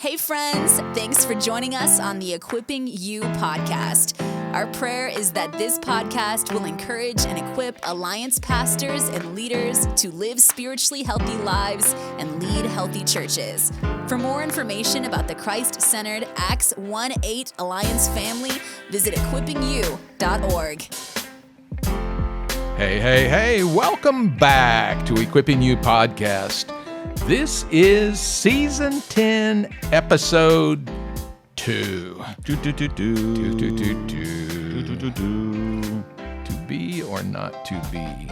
Hey friends, thanks for joining us on the EquippingU podcast. Our prayer is that this podcast will encourage and equip Alliance pastors and leaders to live spiritually healthy lives and lead healthy churches. For more information about the Christ-centered Acts 1-8 Alliance family, visit EquippingU.org. Hey, welcome back to EquippingU podcast. This is Season 10, Episode 2. To be or not to be.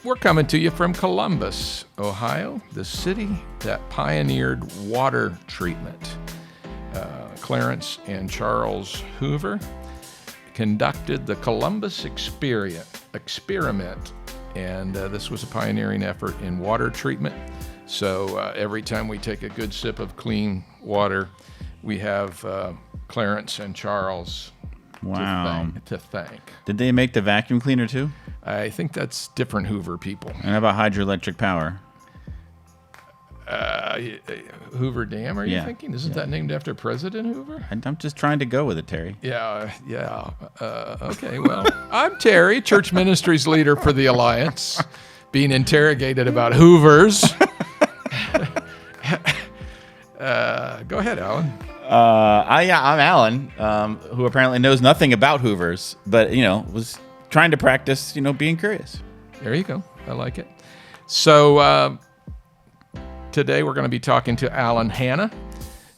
We're coming to you from Columbus, Ohio, the city that pioneered water treatment. Clarence and Charles Hoover conducted the Columbus experiment, and this was a pioneering effort in water treatment. So every time we take a good sip of clean water, we have Clarence and Charles to thank. Did they make the vacuum cleaner too? I think that's different Hoover people. And how about hydroelectric power? Hoover Dam, are you thinking? Isn't that named after President Hoover? I'm just trying to go with it, Terry. Yeah. Okay, well, I'm Terry, Church Ministries leader for the Alliance, being interrogated about Hoovers. Go ahead, Alan. I'm Alan, who apparently knows nothing about Hoovers, but, was trying to practice, being curious. There you go. I like it. So, today we're going to be talking to Alan Hanna.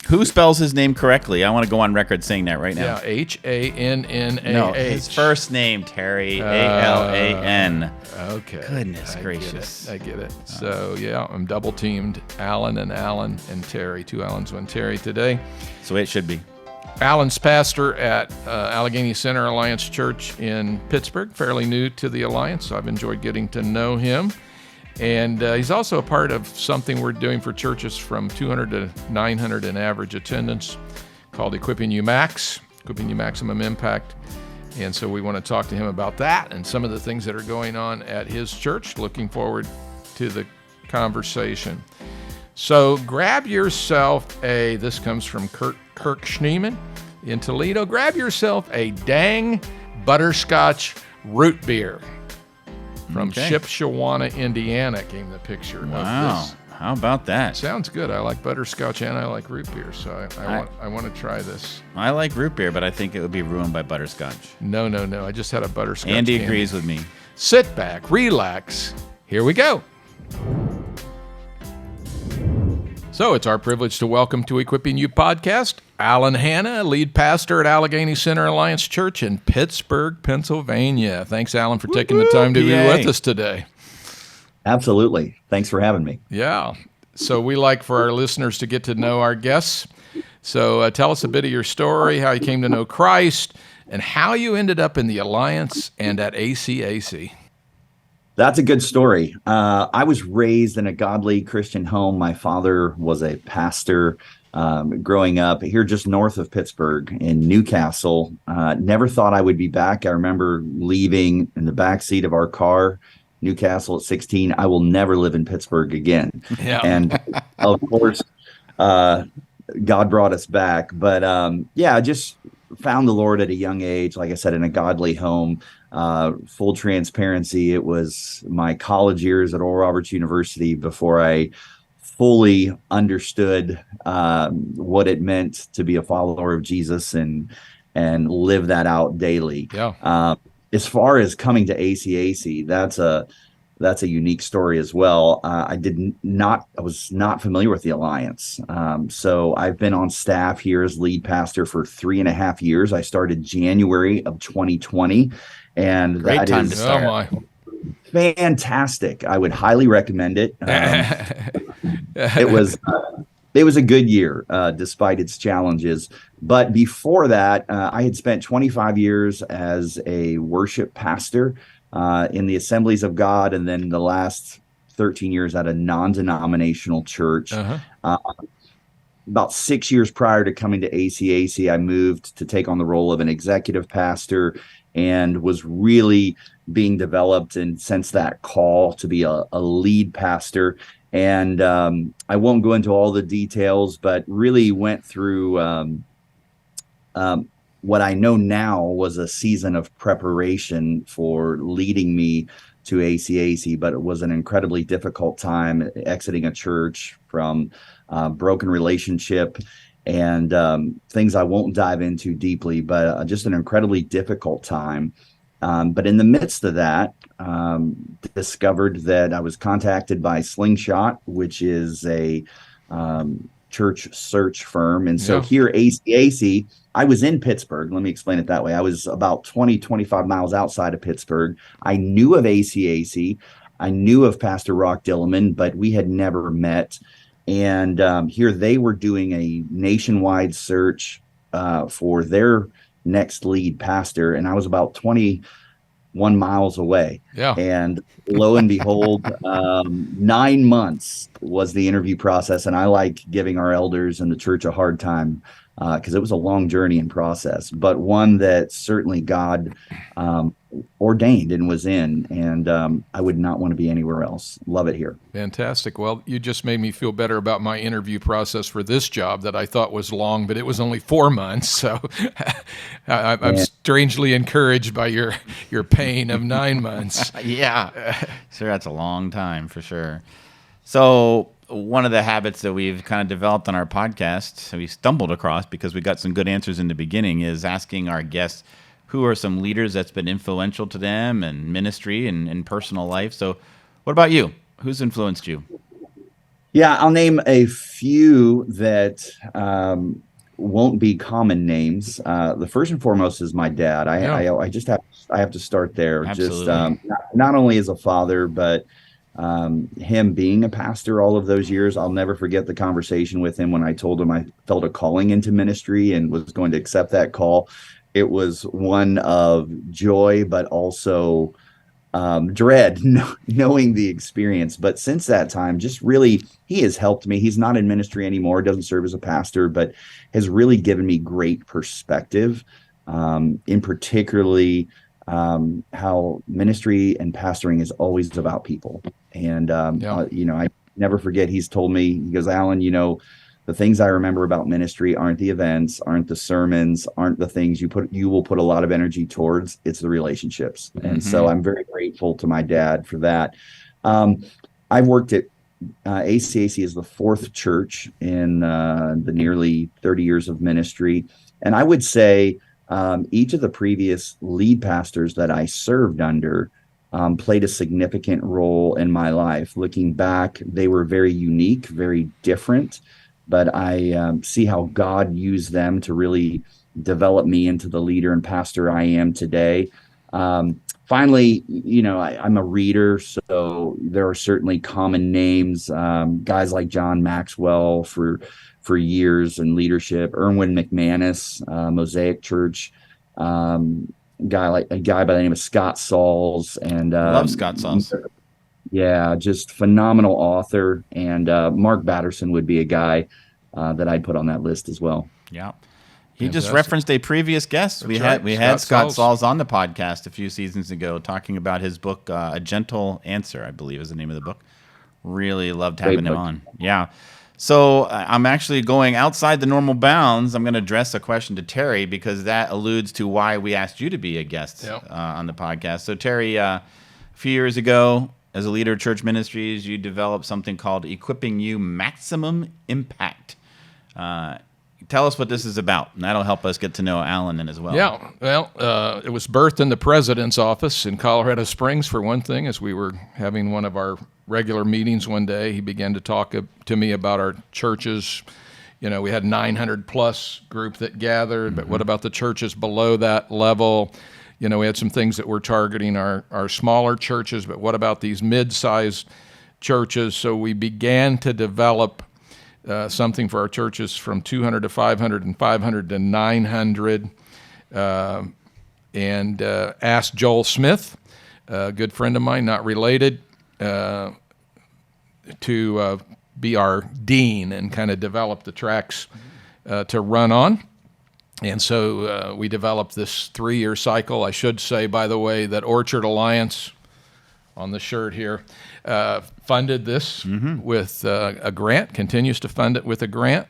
Who spells his name correctly? I want to go on record saying that right now. Yeah, H-A-N-N-A-H. No, his first name, Terry, A-L-A-N. Okay. Goodness gracious. I get it. So, I'm double teamed. Alan and Terry. Two Alans, one Terry today. That's the way it should be. Alan's pastor at Allegheny Center Alliance Church in Pittsburgh. Fairly new to the Alliance, so I've enjoyed getting to know him. And he's also a part of something we're doing for churches from 200 to 900 in average attendance called EquippingU Max, EquippingU Maximum Impact. And so we want to talk to him about that and some of the things that are going on at his church. Looking forward to the conversation. So grab yourself this comes from Kirk Schneeman in Toledo. Grab yourself a dang butterscotch root beer. From Shipshewana, Indiana, came the picture of this. How about that? Sounds good. I like butterscotch and I like root beer, so I want to try this. I like root beer, but I think it would be ruined by butterscotch. No. I just had a butterscotch. Andy agrees with me. Sit back, relax. Here we go. So it's our privilege to welcome to EquippingU podcast, Alan Hanna, lead pastor at Allegheny Center Alliance Church in Pittsburgh, Pennsylvania. Thanks, Alan, for taking the time to be with us today. Absolutely. Thanks for having me. Yeah. So we like for our listeners to get to know our guests. So tell us a bit of your story, how you came to know Christ, and how you ended up in the Alliance and at ACAC. That's a good story. I was raised in a godly Christian home. My father was a pastor growing up here just north of Pittsburgh in Newcastle. Never thought I would be back. I remember leaving in the back seat of our car, Newcastle at 16. I will never live in Pittsburgh again. Yeah. And of course, God brought us back. But I just found the Lord at a young age, like I said, in a godly home. Full transparency, it was my college years at Oral Roberts University before I fully understood what it meant to be a follower of Jesus and live that out daily. Yeah. As far as coming to ACAC, that's a unique story as well. I was not familiar with the Alliance. So I've been on staff here as lead pastor for 3.5 years. I started January of 2020. And great time to start. Oh my. Fantastic. I would highly recommend it. It was a good year, despite its challenges. But before that, I had spent 25 years as a worship pastor in the Assemblies of God, and then the last 13 years at a non-denominational church. About 6 years prior to coming to ACAC, I moved to take on the role of an executive pastor and was really being developed and sensed that call to be a lead pastor. And I won't go into all the details, but really went through what I know now was a season of preparation for leading me to ACAC, but it was an incredibly difficult time exiting a church from broken relationship and things I won't dive into deeply, but just an incredibly difficult time. But in the midst of that, discovered that I was contacted by Slingshot, which is a church search firm. And so here, ACAC, I was in Pittsburgh. Let me explain it that way. I was about 20, 25 miles outside of Pittsburgh. I knew of ACAC. I knew of Pastor Rock Dillerman, but we had never met. And here they were doing a nationwide search for their next lead pastor. And I was about 21 miles away. Yeah. And lo and behold, 9 months was the interview process. And I like giving our elders in the church a hard time because it was a long journey and process, but one that certainly God ordained and was in. And I would not want to be anywhere else. Love it here. Fantastic. Well, you just made me feel better about my interview process for this job that I thought was long, but it was only 4 months. So I'm strangely encouraged by your pain of 9 months. Yeah, sure. That's a long time for sure. So one of the habits that we've kind of developed on our podcast, we stumbled across because we got some good answers in the beginning, is asking our guests who are some leaders that's been influential to them in ministry and in personal life. So what about you? Who's influenced you? Yeah, I'll name a few that won't be common names. The first and foremost is my dad. I just have to start there. Absolutely. Just not only as a father, but him being a pastor all of those years. I'll never forget the conversation with him when I told him I felt a calling into ministry and was going to accept that call. It was one of joy, but also dread, knowing the experience. But since that time, just really, he has helped me. He's not in ministry anymore, doesn't serve as a pastor, but has really given me great perspective, in particularly how ministry and pastoring is always about people. And, I never forget, he's told me, he goes, Alan, the things I remember about ministry aren't the events, aren't the sermons, aren't the things you will put a lot of energy towards. It's the relationships. Mm-hmm. And so I'm very grateful to my dad for that. I've worked at ACAC is the fourth church in the nearly 30 years of ministry. And I would say each of the previous lead pastors that I served under played a significant role in my life. Looking back, they were very unique, very different, but I see how God used them to really develop me into the leader and pastor I am today. Finally, I'm a reader, so there are certainly common names, guys like John Maxwell for years in leadership, Erwin McManus, Mosaic Church, a guy by the name of Scott Sauls, and love Scott Sauls. Yeah, just phenomenal author. And Mark Batterson would be a guy that I'd put on that list as well. Yeah. He just referenced a previous guest. That's we had Scott Sauls on the podcast a few seasons ago talking about his book, A Gentle Answer, I believe is the name of the book. Really loved having him on. Yeah. So I'm actually going outside the normal bounds. I'm going to address a question to Terry because that alludes to why we asked you to be a guest on the podcast. So Terry, a few years ago, as a leader of church ministries, you developed something called EquippingU Maximum Impact. Tell us what this is about, and that'll help us get to know Alan as well. Yeah, well, it was birthed in the president's office in Colorado Springs, for one thing. As we were having one of our regular meetings one day, he began to talk to me about our churches. We had 900-plus group that gathered, but what about the churches below that level? We had some things that were targeting our smaller churches, but what about these mid-sized churches? So we began to develop something for our churches from 200 to 500 and 500 to 900, and asked Joel Smith, a good friend of mine, not related, to be our dean and kind of develop the tracks to run on. And so we developed this 3-year cycle. I should say, by the way, that Orchard Alliance on the shirt here, funded this with a grant, continues to fund it with a grant.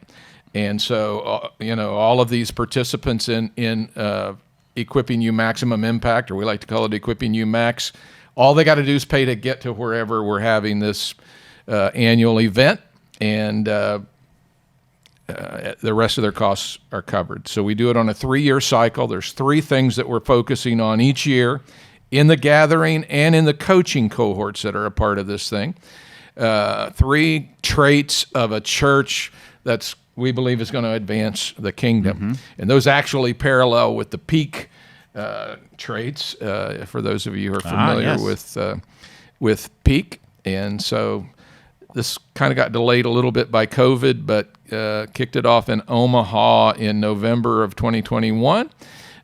And so, all of these participants in EquippingU Maximum Impact, or we like to call it EquippingU Max, all they got to do is pay to get to wherever we're having this annual event, and the rest of their costs are covered. So we do it on a 3-year cycle. There's 3 things that we're focusing on each year in the gathering and in the coaching cohorts that are a part of this thing. 3 traits of a church that's we believe is going to advance the kingdom. And those actually parallel with the peak traits, for those of you who are familiar with peak. And so this kind of got delayed a little bit by COVID, but kicked it off in Omaha in November of 2021.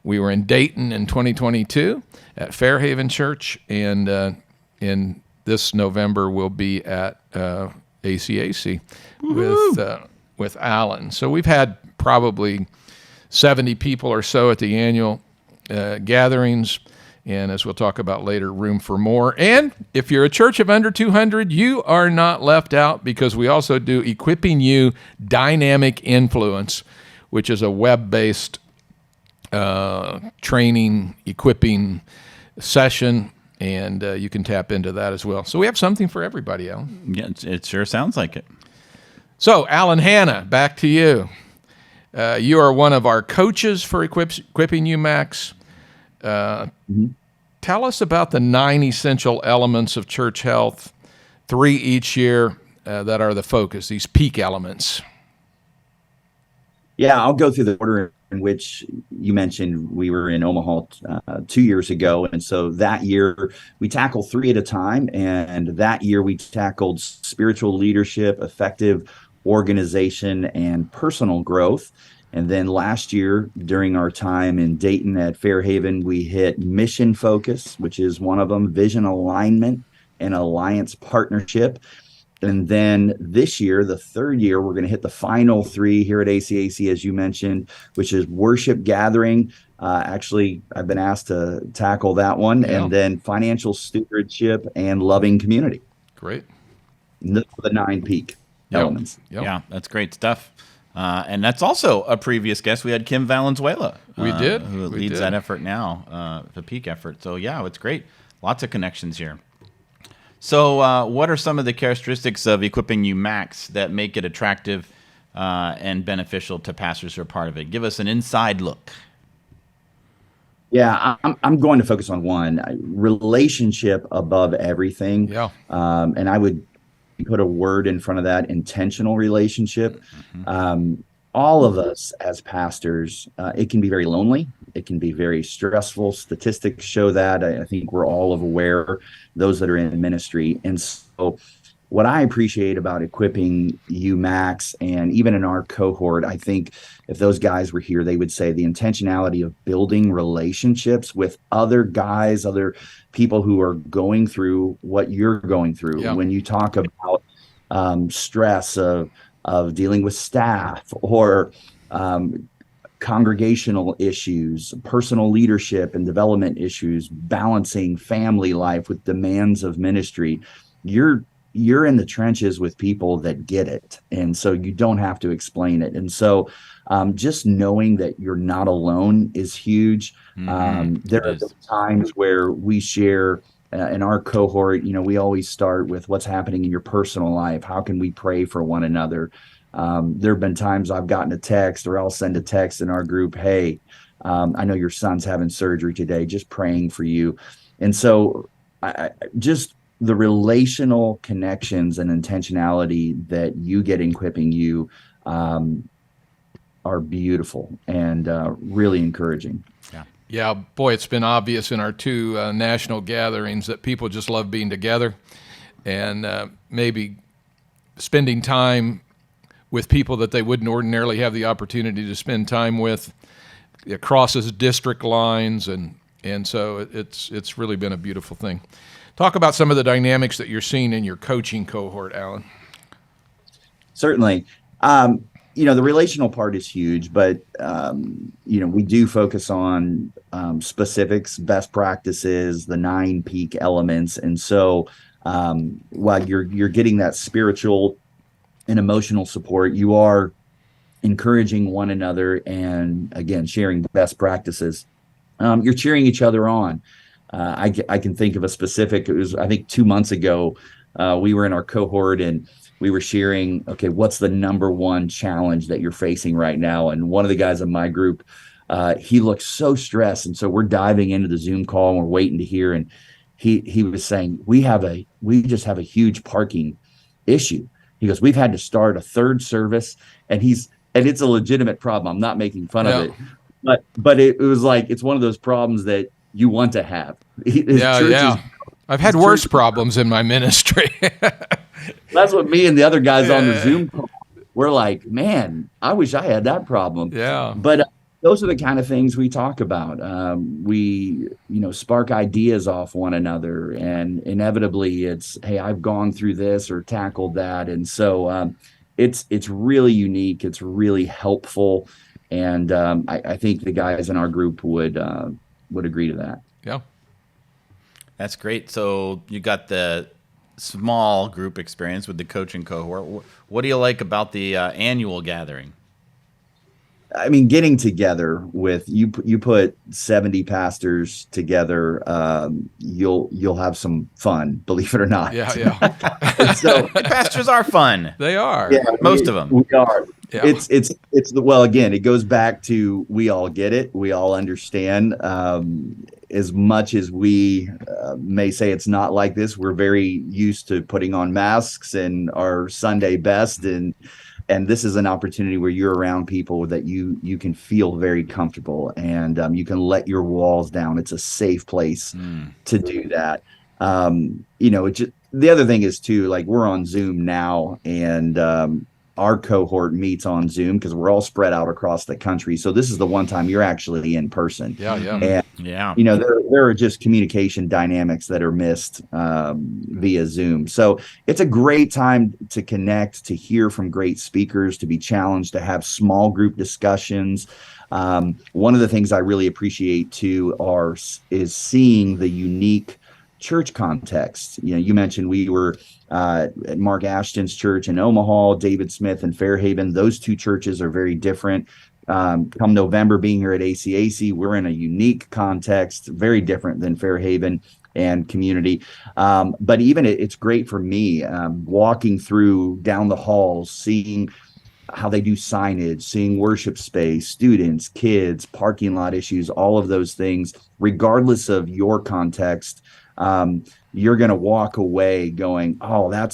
We were in Dayton in 2022 at Fairhaven Church, and in this November we'll be at ACAC with Alan. So we've had probably 70 people or so at the annual gatherings, and as we'll talk about later, room for more. And if you're a church of under 200, you are not left out, because we also do EquippingU Dynamic Influence, which is a web-based training, equipping session, and you can tap into that as well. So we have something for everybody, Alan. Yeah, it sure sounds like it. So, Alan Hanna, back to you. You are one of our coaches for EquippingU Max. Tell us about the 9 essential elements of church health, 3 each year that are the focus, these peak elements. Yeah, I'll go through the order in which you mentioned. We were in Omaha 2 years ago. And so that year we tackled 3 at a time. And that year we tackled spiritual leadership, effective organization, and personal growth. And then last year, during our time in Dayton at Fairhaven, we hit mission focus, which is one of them, vision alignment, and alliance partnership. And then this year, the 3rd year, we're going to hit the final 3 here at ACAC, as you mentioned, which is worship gathering. Actually, I've been asked to tackle that one. Yeah. And then financial stewardship and loving community. Great. The 9 peak elements. Yep. Yeah, that's great stuff. And that's also a previous guest. We had Kim Valenzuela. We did. Who leads that effort now, the peak effort. So, yeah, it's great. Lots of connections here. So what are some of the characteristics of EquippingU Max that make it attractive and beneficial to pastors who are part of it? Give us an inside look. Yeah, I'm going to focus on one, relationship above everything. Yeah. And I would put a word in front of that, intentional relationship. All of us as pastors, it can be very lonely. It can be very stressful. Statistics show that. I think we're all aware, those that are in ministry. And so what I appreciate about EquippingU Max, and even in our cohort, I think if those guys were here, they would say the intentionality of building relationships with other guys, other people who are going through what you're going through. Yeah. When you talk about stress of dealing with staff, or congregational issues, personal leadership and development issues, balancing family life with demands of ministry, you're in the trenches with people that get it. And so you don't have to explain it. And so just knowing that you're not alone is huge. There are times where we share in our cohort, we always start with what's happening in your personal life. How can we pray for one another? There have been times I've gotten a text, or I'll send a text in our group, hey, I know your son's having surgery today, just praying for you. And so just the relational connections and intentionality that you get in EquippingU are beautiful and really encouraging. Yeah, boy, it's been obvious in our 2 national gatherings that people just love being together, and maybe spending time with people that they wouldn't ordinarily have the opportunity to spend time with. It crosses district lines, and so it's really been a beautiful thing. Talk about some of the dynamics that you're seeing in your coaching cohort, Alan. Certainly. the relational part is huge, but we do focus on specifics, best practices, the 9 peak elements. And so while you're getting that spiritual and emotional support, you are encouraging one another and, again, sharing best practices. You're cheering each other on. I can think of a specific, it was, I think, 2 months ago, we were in our cohort and we were sharing, okay, what's the number one challenge that you're facing right now? And one of the guys in my group, he looked so stressed. And so we're diving into the Zoom call and we're waiting to hear. And he was saying, we just have a huge parking issue. He goes, we've had to start a third service, and it's a legitimate problem. I'm not making fun of it, but it was like, it's one of those problems that you want to have. I've had worse problems in my ministry. That's what me and the other guys on the Zoom call, we're like, man, I wish I had that problem. Yeah. But those are the kind of things we talk about. We, spark ideas off one another, and inevitably it's, hey, I've gone through this or tackled that. And so it's really unique. It's really helpful. And I think the guys in our group would agree to that. Yeah. That's great. So you got the small group experience with the coaching cohort. What do you like about the annual gathering? I mean, getting together with you put 70 pastors together, you'll have some fun, believe it or not. Yeah. So pastors are fun. They are. Yeah, most of them. We are. Yeah. Well, again, it goes back to, we all get it. We all understand. As much as we may say it's not like this, we're very used to putting on masks and our Sunday best, and this is an opportunity where you're around people that you can feel very comfortable, and you can let your walls down. It's a safe place to do that. The other thing is too, like, we're on Zoom now, and our cohort meets on Zoom because we're all spread out across the country. So this is the one time you're actually in person. Yeah. And, yeah. There are just communication dynamics that are missed via Zoom. So it's a great time to connect, to hear from great speakers, to be challenged, to have small group discussions. One of the things I really appreciate too is seeing the unique church context. You mentioned we were at Mark Ashton's church in Omaha, David Smith in Fairhaven. Those two churches are very different. Come November, being here at ACAC, we're in a unique context, very different than Fairhaven and Community. But even it's great for me walking through down the halls, seeing how they do signage, seeing worship space, students, kids, parking lot issues, all of those things, regardless of your context. You're going to walk away going, oh, I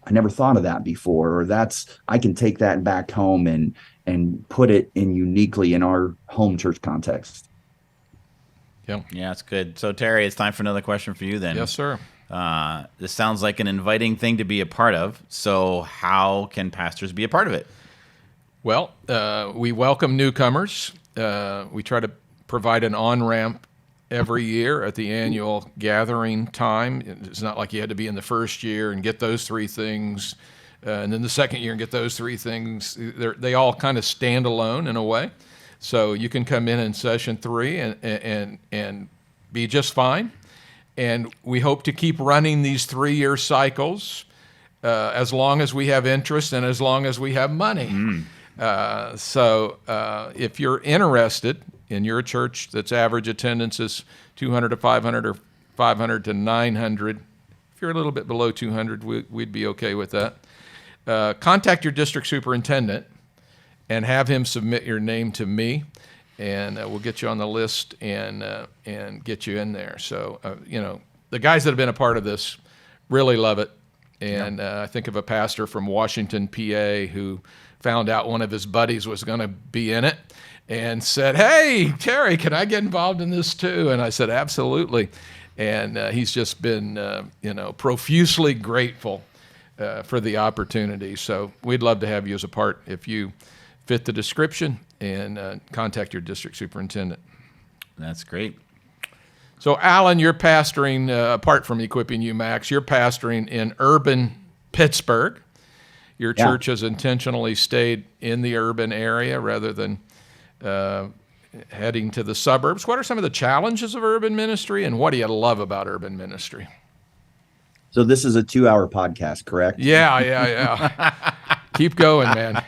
never thought of that before, or I can take that back home and put it in uniquely in our home church context. Yeah, that's good. So Terry, it's time for another question for you then. Yes, sir. This sounds like an inviting thing to be a part of. So how can pastors be a part of it? Well, we welcome newcomers. We try to provide an on-ramp every year at the annual gathering time. It's not like you had to be in the first year and get those 3 things, and then the second year and get those 3 things. They all kind of stand alone in a way. So you can come in session 3 and be just fine. And we hope to keep running these 3-year cycles as long as we have interest and as long as we have money. So if you're interested, in your church that's average attendance is 200 to 500 or 500 to 900. If you're a little bit below 200, we'd be okay with that. Contact your district superintendent and have him submit your name to me, and we'll get you on the list and get you in there. So, the guys that have been a part of this really love it. And I think of a pastor from Washington, PA, who found out one of his buddies was going to be in it and said, hey, Terry, can I get involved in this too? And I said, absolutely. And he's just been, profusely grateful for the opportunity. So we'd love to have you as a part if you fit the description, and contact your district superintendent. That's great. So, Alan, you're pastoring, apart from EquippingU, Max, you're pastoring in urban Pittsburgh. your church has intentionally stayed in the urban area rather than heading to the suburbs. What are some of the challenges of urban ministry, and what do you love about urban ministry? So this is a 2-hour podcast, correct? Yeah. Keep going, man.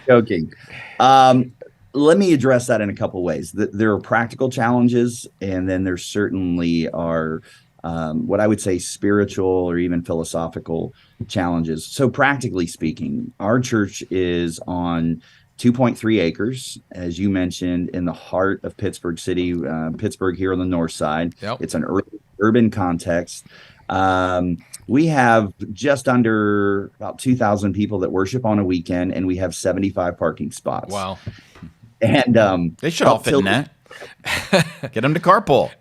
Joking. Let me address that in a couple ways. There are practical challenges, and then there certainly are what I would say spiritual or even philosophical challenges. So practically speaking, our church is on 2.3 acres, as you mentioned, in the heart of Pittsburgh City, Pittsburgh here on the north side. Yep. It's an urban context. We have just under about 2,000 people that worship on a weekend, and we have 75 parking spots. Wow. And they should all fit in that. Get them to carpool.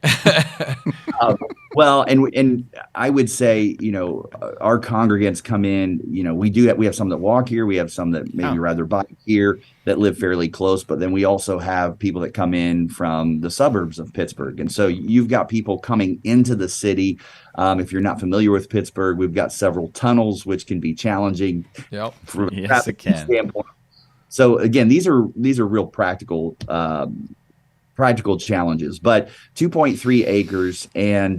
Well, and I would say, our congregants come in, we have some that walk here. We have some that maybe rather bike here that live fairly close, but then we also have people that come in from the suburbs of Pittsburgh. And so you've got people coming into the city. If you're not familiar with Pittsburgh, we've got several tunnels, which can be challenging from a traffic standpoint. So again, these are real practical challenges, but 2.3 acres. And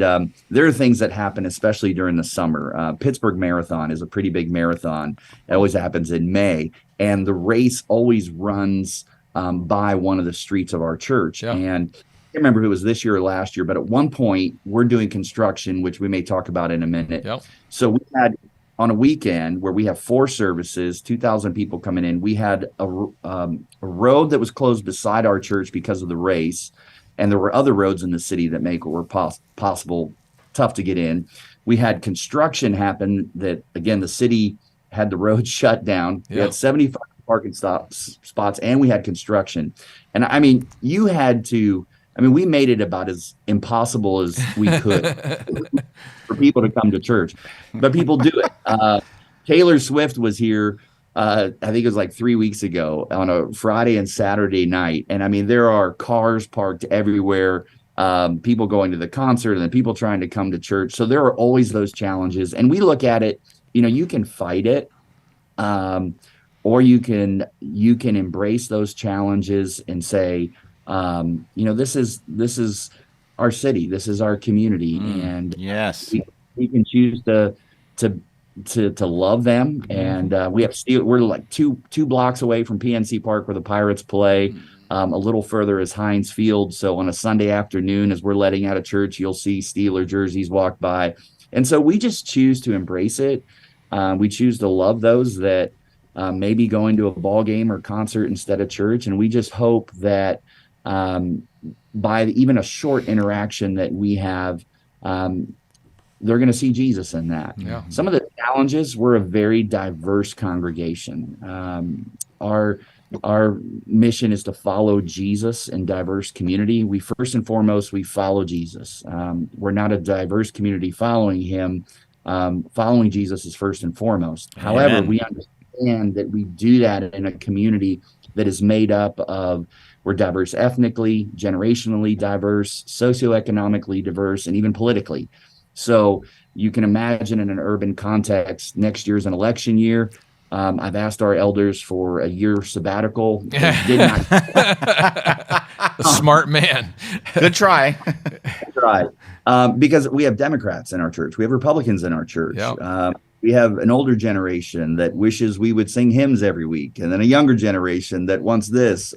there are things that happen, especially during the summer. Pittsburgh Marathon is a pretty big marathon. It always happens in May. And the race always runs by one of the streets of our church. Yeah. And I can't remember if it was this year or last year, but at one point we're doing construction, which we may talk about in a minute. Yep. So we had on a weekend where we have 4 services, 2,000 people coming in. We had a road that was closed beside our church because of the race, and there were other roads in the city that make it were possible tough to get in. We had construction happen that, again, the city had the road shut down. We had 75 parking spots, and we had construction. And I mean, we made it about as impossible as we could for people to come to church, but people do it. Taylor Swift was here, I think it was like 3 weeks ago on a Friday and Saturday night. And I mean, there are cars parked everywhere, people going to the concert and then people trying to come to church. So there are always those challenges. And we look at it, you can fight it, or you can embrace those challenges and say, this is our city, this is our community, and yes, we can choose to love them. And we're like two blocks away from PNC Park where the Pirates play. A little further is Heinz Field. So on a Sunday afternoon, as we're letting out of church, you'll see Steeler jerseys walk by, and so we just choose to embrace it. We choose to love those that maybe going to a ball game or concert instead of church, and we just hope that by even a short interaction that we have, they're going to see Jesus in that. Yeah. Some of the challenges, we're a very diverse congregation. Our mission is to follow Jesus in diverse community. We first and foremost, we follow Jesus. We're not a diverse community following him. Following Jesus is first and foremost. Amen. However, we understand that we do that in a community that is made up of, we're diverse ethnically, generationally diverse, socioeconomically diverse, and even politically. So you can imagine in an urban context, next year's an election year. I've asked our elders for a year sabbatical. They did not. A smart man. Good try. Because we have Democrats in our church. We have Republicans in our church. Yep. We have an older generation that wishes we would sing hymns every week, and then a younger generation that wants this.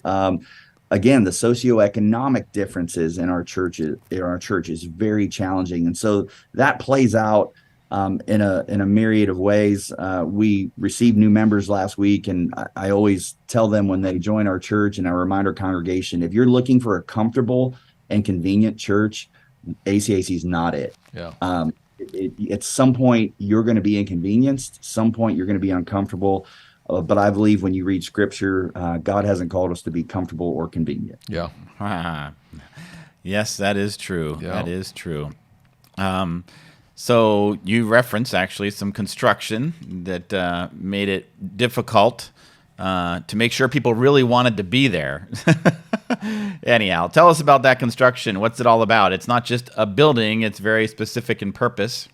Again, the socioeconomic differences in our church is very challenging, and so that plays out in a myriad of ways. We received new members last week, and I always tell them when they join our church, and I remind our congregation, if you're looking for a comfortable and convenient church, ACAC is not it. Yeah. At some point, you're going to be inconvenienced. At some point, you're going to be uncomfortable. But I believe when you read Scripture, God hasn't called us to be comfortable or convenient. Yeah. Yes, that is true. Yeah. That is true. So you referenced actually some construction that made it difficult to make sure people really wanted to be there. Anyhow, tell us about that construction. What's it all about? It's not just a building. It's very specific in purpose.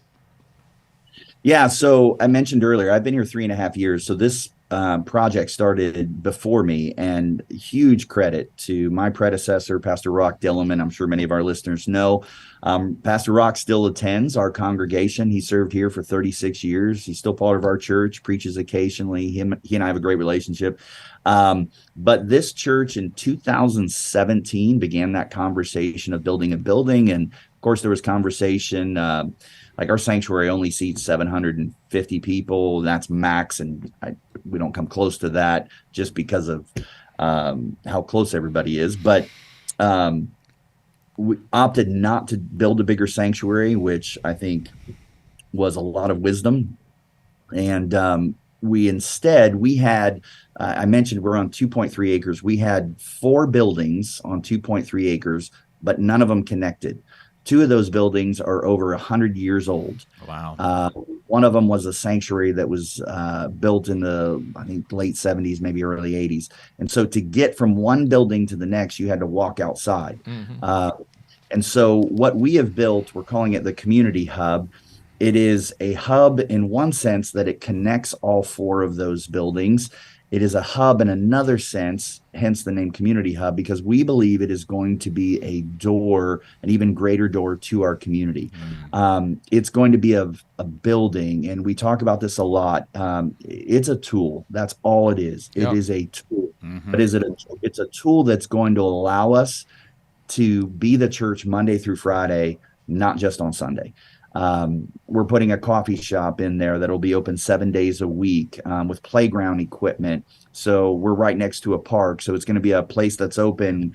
Yeah, so I mentioned earlier, I've been here 3.5 years. So this project started before me, and huge credit to my predecessor, Pastor Rock Dillerman. I'm sure many of our listeners know. Pastor Rock still attends our congregation. He served here for 36 years. He's still part of our church, preaches occasionally. He and I have a great relationship. But this church in 2017 began that conversation of building a building. And of course, there was conversation. Like our sanctuary only seats 750 people. That's max. And we don't come close to that just because of how close everybody is. But we opted not to build a bigger sanctuary, which I think was a lot of wisdom. And we had, I mentioned we're on 2.3 acres. We had 4 buildings on 2.3 acres, but none of them connected. 2 of those buildings are over 100 years old. Wow. One of them was a sanctuary that was built in the, I think, late 70s, maybe early 80s. And so to get from one building to the next, you had to walk outside. Mm-hmm. And so what we have built, we're calling it the Community Hub. It is a hub in one sense that it connects all 4 of those buildings. It is a hub in another sense, hence the name Community Hub, because we believe it is going to be a door, an even greater door to our community. It's going to be a building, and we talk about this a lot. It's a tool. That's all it is. It is a tool. Mm-hmm. But it's a tool that's going to allow us to be the church Monday through Friday, not just on Sunday. We're putting a coffee shop in there that'll be open 7 days a week with playground equipment. So we're right next to a park. So it's going to be a place that's open,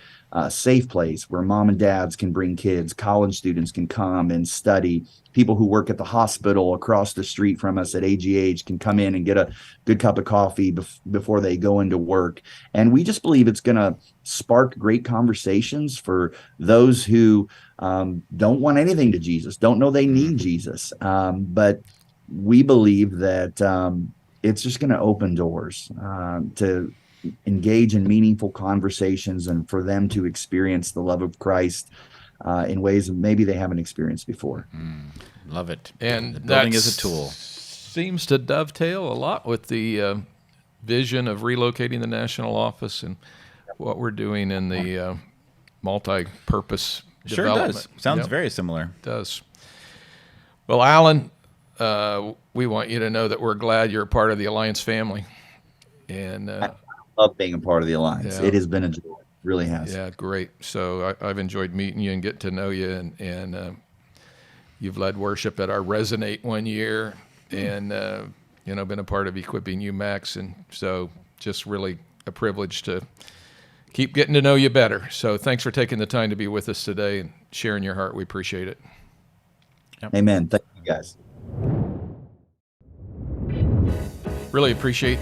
safe place where mom and dads can bring kids, college students can come and study. People who work at the hospital across the street from us at AGH can come in and get a good cup of coffee before they go into work. And we just believe it's going to spark great conversations for those who don't want anything to Jesus, don't know they need Jesus. But we believe that it's just going to open doors to engage in meaningful conversations and for them to experience the love of Christ in ways maybe they haven't experienced before. Love it. And the building is a tool. Seems to dovetail a lot with the vision of relocating the national office and what we're doing in the multi-purpose development. Does. Sounds very similar. It does. Well, Alan, we want you to know that we're glad you're a part of the Alliance family. And I love being a part of the Alliance. Yeah. It has been a joy. Really has. Yeah, great. So I've enjoyed meeting you and getting to know you, and you've led worship at our Resonate one year, and been a part of EquippingU Max, and so just really a privilege to keep getting to know you better. So thanks for taking the time to be with us today and sharing your heart. We appreciate it. Yep. Amen. Thank you, guys. Really appreciate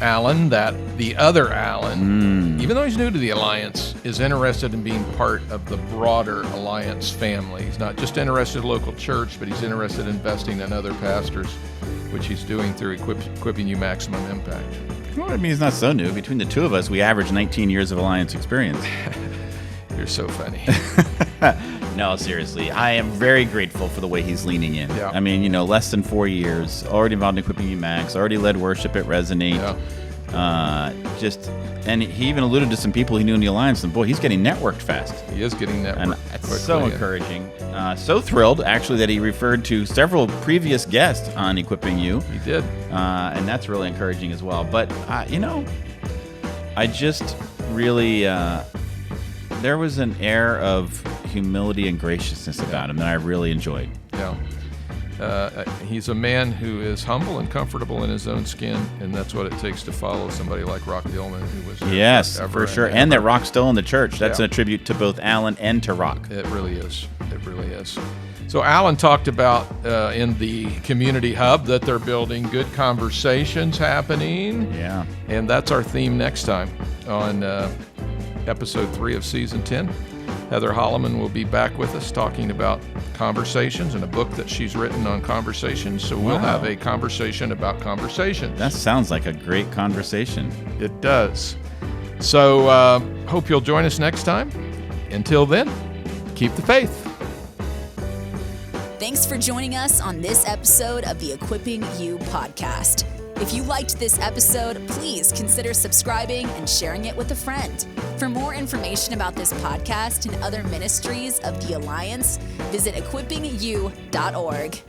Alan, that the other Alan, even though he's new to the Alliance, is interested in being part of the broader Alliance family. He's not just interested in local church, but he's interested in investing in other pastors, which he's doing through EquippingU Maximum Impact. Well, I mean, he's not so new. Between the two of us, we average 19 years of Alliance experience. You're so funny. No, seriously. I am very grateful for the way he's leaning in. Yeah. I mean, less than 4 years, already involved in EquippingU Max, already led worship at Resonate. Yeah. And he even alluded to some people he knew in the Alliance, and boy, he's getting networked fast. He is getting networked. And it's so encouraging. So thrilled, actually, that he referred to several previous guests on EquippingU. He did. And that's really encouraging as well. But, I just really, there was an air of humility and graciousness about him that I really enjoyed. Yeah. He's a man who is humble and comfortable in his own skin, and that's what it takes to follow somebody like Rock Dillman, who was yes, for sure, and that Rock's still in the church. That's a tribute to both Alan and to Rock. It really is. It really is. So Alan talked about in the Community Hub that they're building good conversations happening. Yeah, and that's our theme next time on episode 3 of season 10. Heather Holloman will be back with us talking about conversations and a book that she's written on conversations. So we'll have a conversation about conversations. That sounds like a great conversation. It does. So hope you'll join us next time. Until then, keep the faith. Thanks for joining us on this episode of the Equipping You podcast. If you liked this episode, please consider subscribing and sharing it with a friend. For more information about this podcast and other ministries of the Alliance, visit equippingu.org.